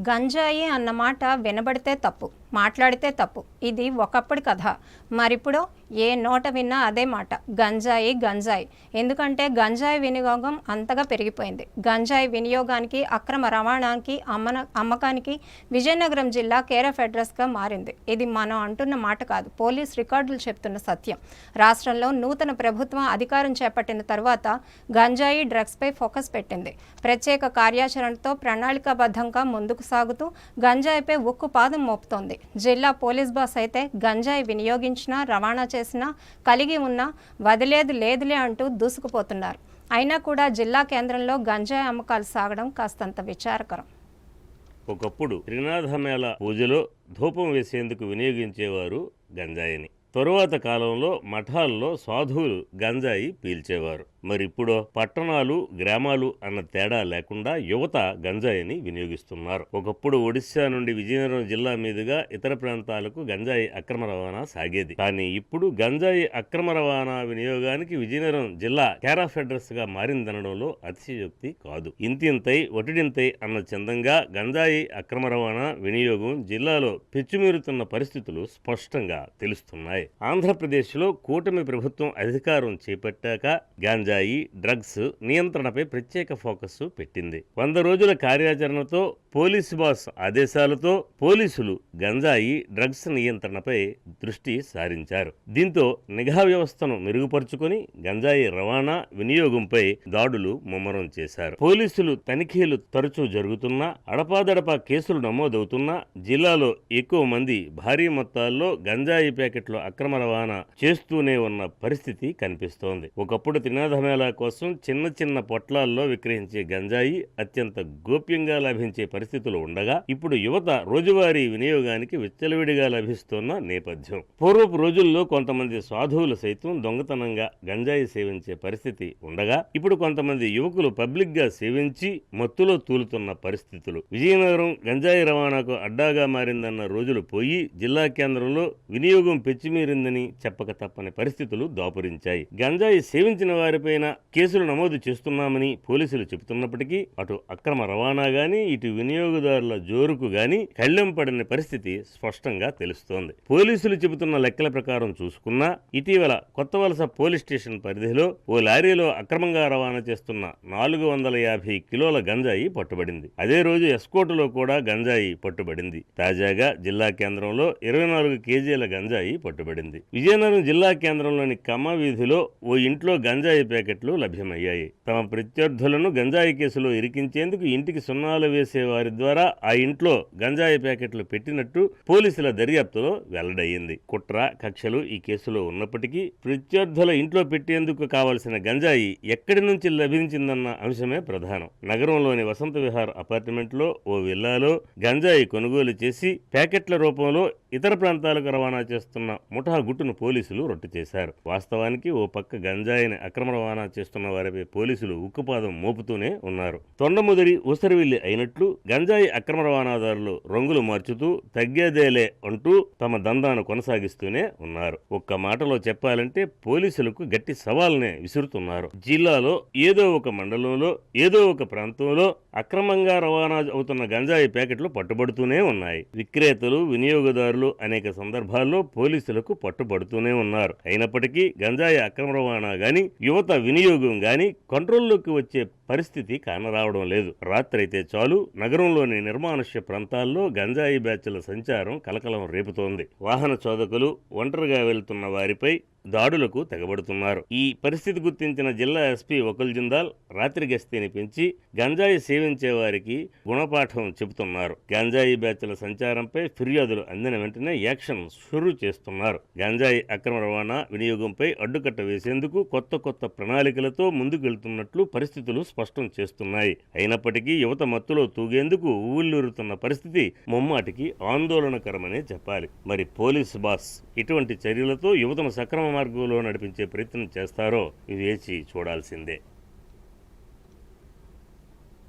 గంజాయి అన్న మాట వినబడితే తప్పు, మాట్లాడితే తప్పు. ఇది ఒకప్పటి కథ. మరిప్పుడు ఏ నోట విన్నా అదే మాట, గంజాయి గంజాయి. ఎందుకంటే గంజాయి వినియోగం అంతగా పెరిగిపోయింది. గంజాయి వినియోగానికి, అక్రమ రవాణాకి, అమ్మకానికి విజయనగరం జిల్లా కేర్ ఆఫ్ అడ్రస్గా మారింది. ఇది మనం అంటున్న మాట కాదు, పోలీస్ రికార్డులు చెప్తున్న సత్యం. రాష్ట్రంలో నూతన ప్రభుత్వం అధికారం చేపట్టిన తర్వాత గంజాయి డ్రగ్స్పై ఫోకస్ పెట్టింది. ప్రత్యేక కార్యాచరణతో ప్రణాళికాబద్ధంగా ముందుకు సాగుతూ గంజాయిపై ఉక్కు పాదం మోపుతోంది. జిల్లా పోలీస్ బాస్ అయితే గంజాయి వినియోగించినా, రవాణా చేసినా, కలిగి ఉన్నా వదిలేది లేదులే అంటూ దూసుకుపోతున్నారు. అయినా కూడా జిల్లా కేంద్రంలో గంజాయి అమ్మకాలు సాగడం కాస్తంత విచారకరం. ఒకప్పుడు త్రినాథమేళ పూజలో ధూపం వేసేందుకు వినియోగించేవారు గంజాయిని. తరువాత కాలంలో మఠాల్లో సాధువులు గంజాయి పీల్చేవారు. మరిప్పుడు పట్టణాలు, గ్రామాలు అన్న తేడా లేకుండా యువత గంజాయిని వినియోగిస్తున్నారు. ఒకప్పుడు ఒడిశా నుండి విజయనగరం జిల్లా మీదుగా ఇతర ప్రాంతాలకు గంజాయి అక్రమ రవాణా సాగేది. కానీ ఇప్పుడు గంజాయి అక్రమ రవాణా వినియోగానికి విజయనగరం జిల్లా కేర్ ఆఫ్ అడ్రస్ గా మారిందనడంలో అతిశయోక్తి కాదు. ఇంతింతై ఒటిడింతై అన్న చందంగా గంజాయి అక్రమ రవాణా వినియోగం జిల్లాలో పెచ్చుమీరుతున్న పరిస్థితులు స్పష్టంగా తెలుస్తున్నాయి. ఆంధ్రప్రదేశ్లో కూటమి ప్రభుత్వం అధికారం చేపట్టాక గంజాయి, డ్రగ్స్ నియంత్రణపై ప్రత్యేక ఫోకస్ పెట్టింది. 100 రోజుల కార్యాచరణతో, పోలీసు బాస్ ఆదేశాలతో పోలీసులు గంజాయి, డ్రగ్స్ నియంత్రణపై దృష్టి సారించారు. దీంతో నిఘా వ్యవస్థను మెరుగుపరుచుకొని గంజాయి రవాణా, వినియోగంపై దాడులు ముమ్మరం చేశారు. పోలీసులు తనిఖీలు తరచూ జరుగుతున్నా, అడపాదడపా కేసులు నమోదవుతున్నా జిల్లాలో ఎక్కువ మంది భారీ మొత్తాల్లో గంజాయి ప్యాకెట్లు అక్రమ రవాణా చేస్తూనే ఉన్న పరిస్థితి కనిపిస్తోంది. ఒకప్పుడు త్రినాథమేళా కోసం చిన్న చిన్న పొట్లాల్లో విక్రయించే గంజాయి అత్యంత గోప్యంగా లభించే పరిస్థితులు ఉండగా ఇప్పుడు యువత రోజువారీ వినియోగానికి విచ్చలవిడిగా లభిస్తున్న నేపథ్యం. పూర్వపు రోజుల్లో కొంతమంది సాధువులు సైతం దొంగతనంగా గంజాయి సేవించే పరిస్థితి ఉండగా ఇప్పుడు కొంతమంది యువకులు పబ్లిక్ గా సేవించి మత్తులో తూలుతున్న పరిస్థితులు. విజయనగరం గంజాయి రవాణాకు అడ్డాగా మారిందన్న రోజులు పోయి జిల్లా కేంద్రంలో వినియోగం పెచ్చిమీరిందని చెప్పక తప్పని పరిస్థితులు దాపురించాయి. గంజాయి సేవించిన వారిపైన కేసులు నమోదు చేస్తున్నామని పోలీసులు చెబుతున్నప్పటికీ అటు అక్రమ రవాణా గాని, ఇటు వినియోగదారుల జోరుకు గాని కళ్ళెం పడిన పరిస్థితి స్పష్టంగా తెలుస్తోంది. పోలీసులు చెబుతున్న లెక్కల ప్రకారం చూసుకున్నా ఇటీవల కొత్తవలస పోలీస్ స్టేషన్ పరిధిలో ఓ లారీలో అక్రమంగా రవాణా చేస్తున్న 450 కిలోల గంజాయి పట్టుబడింది. అదే రోజు ఎస్కోటులో కూడా గంజాయి పట్టుబడింది. తాజాగా జిల్లా కేంద్రంలో 24 కేజీల గంజాయి పట్టుబడింది. విజయనగరం జిల్లా కేంద్రంలోని కమ్మ వీధిలో ఓ ఇంట్లో గంజాయి ప్యాకెట్లు లభ్యమయ్యాయి. తమ ప్రత్యర్థులను గంజాయి కేసులో ఇరికించేందుకు ఇంటికి సున్నాలు వేసే వారి ద్వారా ఆ ఇంట్లో గంజాయి ప్యాకెట్లు పెట్టినట్టు పోలీసుల దర్యాప్తులో వెల్లడయ్యింది. కుట్ర, కక్షలు ఈ కేసులో ఉన్నప్పటికీ ప్రత్యర్థుల ఇంట్లో పెట్టేందుకు కావలసిన గంజాయి ఎక్కడి నుంచి లభించిందన్న అంశమే ప్రధానం. నగరంలోని వసంత విహార్ అపార్ట్మెంట్లో ఓ విల్లాలో గంజాయి కొనుగోలు చేసి ప్యాకెట్ల రూపంలో ఇతర ప్రాంతాలకు రవాణా చేస్తున్న ముఠా గుట్టును పోలీసులు రొట్టు చేశారు. వాస్తవానికి ఓ పక్క గంజాయిని అక్రమ రవాణా చేస్తున్న వారిపై పోలీసులు ఉక్కుపాదం మోపుతూనే ఉన్నారు. తొండముదిరి, ఊసరవిల్లి అయినట్లు గంజాయి అక్రమ రవాణాదారులు రంగులు మార్చుతూ తగ్గేదేలే అంటూ తమ దందాను కొనసాగిస్తూనే ఉన్నారు. ఒక్క మాటలో చెప్పాలంటే పోలీసులకు గట్టి సవాల్నే విసురుతున్నారు. జిల్లాలో ఏదో ఒక మండలంలో, ఏదో ఒక ప్రాంతంలో అక్రమంగా రవాణా అవుతున్న గంజాయి ప్యాకెట్లు పట్టుబడుతూనే ఉన్నాయి. విక్రేతలు, వినియోగదారులు అనేక సందర్భాల్లో పోలీసులకు పట్టుబడుతూనే ఉన్నారు. అయినప్పటికీ గంజాయి అక్రమ రవాణా గాని, యువత వినియోగం గాని కంట్రోల్లోకి వచ్చే పరిస్థితి కానరావడం లేదు. రాత్రైతే చాలు నగరంలోని నిర్మానుష్య ప్రాంతాల్లో గంజాయి బ్యాచ్ల సంచారం కలకలం రేపుతోంది. వాహన చోదకులు, ఒంటరిగా వెళ్తున్న వారిపై దాడులకు తెగబడుతున్నారు. ఈ పరిస్థితి గుర్తించిన జిల్లా ఎస్పీ వకుల్ జిందాల్ రాత్రి గస్తీని పెంచి గంజాయి సేవించే వారికి గుణపాఠం చెబుతున్నారు. గంజాయి బ్యాచ్ల సంచారంపై ఫిర్యాదులు అందిన వెంటనే యాక్షన్ షురూ చేస్తున్నారు. గంజాయి అక్రమ రవాణా, వినియోగంపై అడ్డుకట్ట వేసేందుకు కొత్త ప్రణాళికలతో ముందుకెళ్తున్నట్లు పరిస్థితులు స్పష్టం చేస్తున్నాయి. అయినప్పటికీ యువత మత్తులో తూగేందుకు ఊళ్ళూరుతున్న పరిస్థితి ముమ్మాటికి ఆందోళనకరమనే చెప్పాలి. మరి పోలీస్ బాస్ ఇటువంటి చర్యలతో యువతను సక్రమ మార్గంలో నడిపించే ప్రయత్నం చేస్తారో వేచి చూడాల్సిందే.